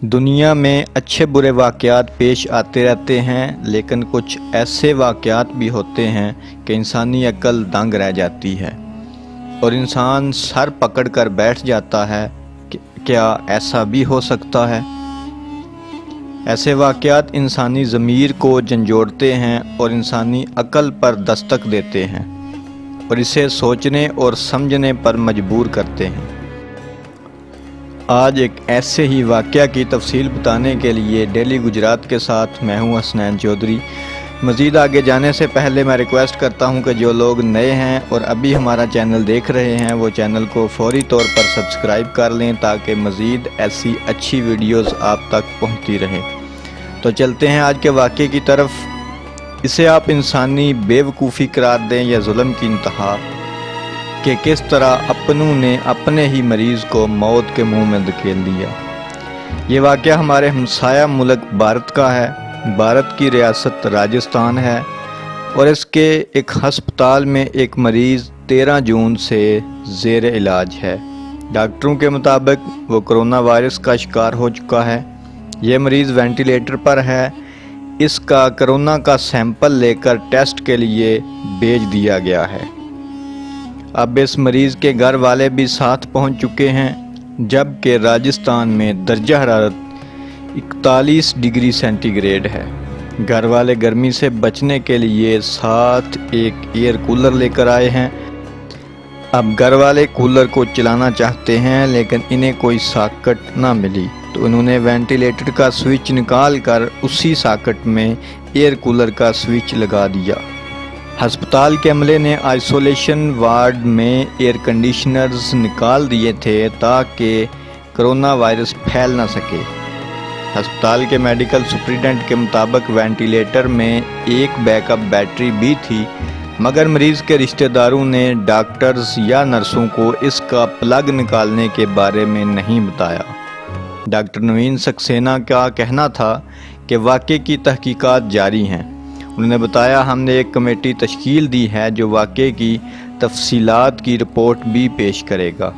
دنیا میں اچھے برے واقعات پیش آتے رہتے ہیں، لیکن کچھ ایسے واقعات بھی ہوتے ہیں کہ انسانی عقل دنگ رہ جاتی ہے اور انسان سر پکڑ کر بیٹھ جاتا ہے کہ کیا ایسا بھی ہو سکتا ہے؟ ایسے واقعات انسانی ضمیر کو جھنجھوڑتے ہیں اور انسانی عقل پر دستک دیتے ہیں اور اسے سوچنے اور سمجھنے پر مجبور کرتے ہیں۔ آج ایک ایسے ہی واقعہ کی تفصیل بتانے کے لیے ڈیلی گجرات کے ساتھ میں ہوں حسنین چودھری۔ مزید آگے جانے سے پہلے میں ریکویسٹ کرتا ہوں کہ جو لوگ نئے ہیں اور ابھی ہمارا چینل دیکھ رہے ہیں وہ چینل کو فوری طور پر سبسکرائب کر لیں تاکہ مزید ایسی اچھی ویڈیوز آپ تک پہنچتی رہے۔ تو چلتے ہیں آج کے واقعے کی طرف۔ اسے آپ انسانی بے وقوفی قرار دیں یا ظلم کی انتہا کہ کس طرح اپنوں نے اپنے ہی مریض کو موت کے منہ میں دھکیل دیا۔ یہ واقعہ ہمارے ہمسایہ ملک بھارت کا ہے۔ بھارت کی ریاست راجستھان ہے اور اس کے ایک ہسپتال میں ایک مریض 13 جون سے زیر علاج ہے۔ ڈاکٹروں کے مطابق وہ کرونا وائرس کا شکار ہو چکا ہے۔ یہ مریض وینٹیلیٹر پر ہے۔ اس کا کرونا کا سیمپل لے کر ٹیسٹ کے لیے بھیج دیا گیا ہے۔ اب اس مریض کے گھر والے بھی ساتھ پہنچ چکے ہیں، جبکہ راجستھان میں درجہ حرارت 41 ڈگری سینٹی گریڈ ہے۔ گھر والے گرمی سے بچنے کے لیے ساتھ ایک ایئر کولر لے کر آئے ہیں۔ اب گھر والے کولر کو چلانا چاہتے ہیں لیکن انہیں کوئی ساکٹ نہ ملی، تو انہوں نے وینٹیلیٹر کا سوئچ نکال کر اسی ساکٹ میں ایئر کولر کا سوئچ لگا دیا۔ ہسپتال کے عملے نے آئسولیشن وارڈ میں ایئر کنڈیشنرز نکال دیے تھے تاکہ کرونا وائرس پھیل نہ سکے۔ ہسپتال کے میڈیکل سپرنٹینڈنٹ کے مطابق وینٹیلیٹر میں ایک بیک اپ بیٹری بھی تھی، مگر مریض کے رشتہ داروں نے ڈاکٹرز یا نرسوں کو اس کا پلگ نکالنے کے بارے میں نہیں بتایا۔ ڈاکٹر نوین سکسینہ کا کہنا تھا کہ واقعے کی تحقیقات جاری ہیں۔ انہوں نے بتایا، ہم نے ایک کمیٹی تشکیل دی ہے جو واقعے کی تفصیلات کی رپورٹ بھی پیش کرے گا۔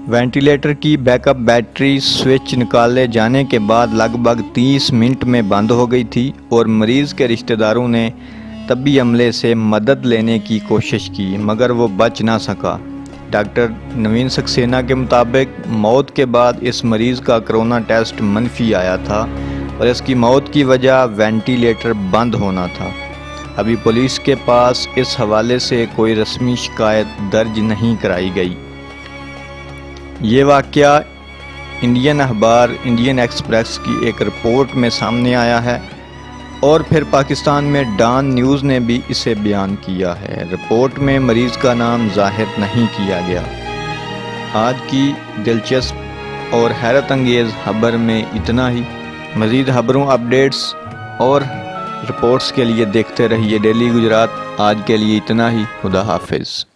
وینٹیلیٹر کی بیک اپ بیٹری سوئچ نکالے جانے کے بعد لگ بھگ 30 منٹ میں بند ہو گئی تھی اور مریض کے رشتہ داروں نے طبی عملے سے مدد لینے کی کوشش کی مگر وہ بچ نہ سکا۔ ڈاکٹر نوین سکسینہ کے مطابق موت کے بعد اس مریض کا کرونا ٹیسٹ منفی آیا تھا اور اس کی موت کی وجہ وینٹیلیٹر بند ہونا تھا۔ ابھی پولیس کے پاس اس حوالے سے کوئی رسمی شکایت درج نہیں کرائی گئی۔ یہ واقعہ انڈین اخبار انڈین ایکسپریس کی ایک رپورٹ میں سامنے آیا ہے اور پھر پاکستان میں ڈان نیوز نے بھی اسے بیان کیا ہے۔ رپورٹ میں مریض کا نام ظاہر نہیں کیا گیا۔ آج کی دلچسپ اور حیرت انگیز خبر میں اتنا ہی۔ مزید خبروں، اپڈیٹس اور رپورٹس کے لیے دیکھتے رہیے ڈیلی گجرات۔ آج کے لیے اتنا ہی۔ خدا حافظ۔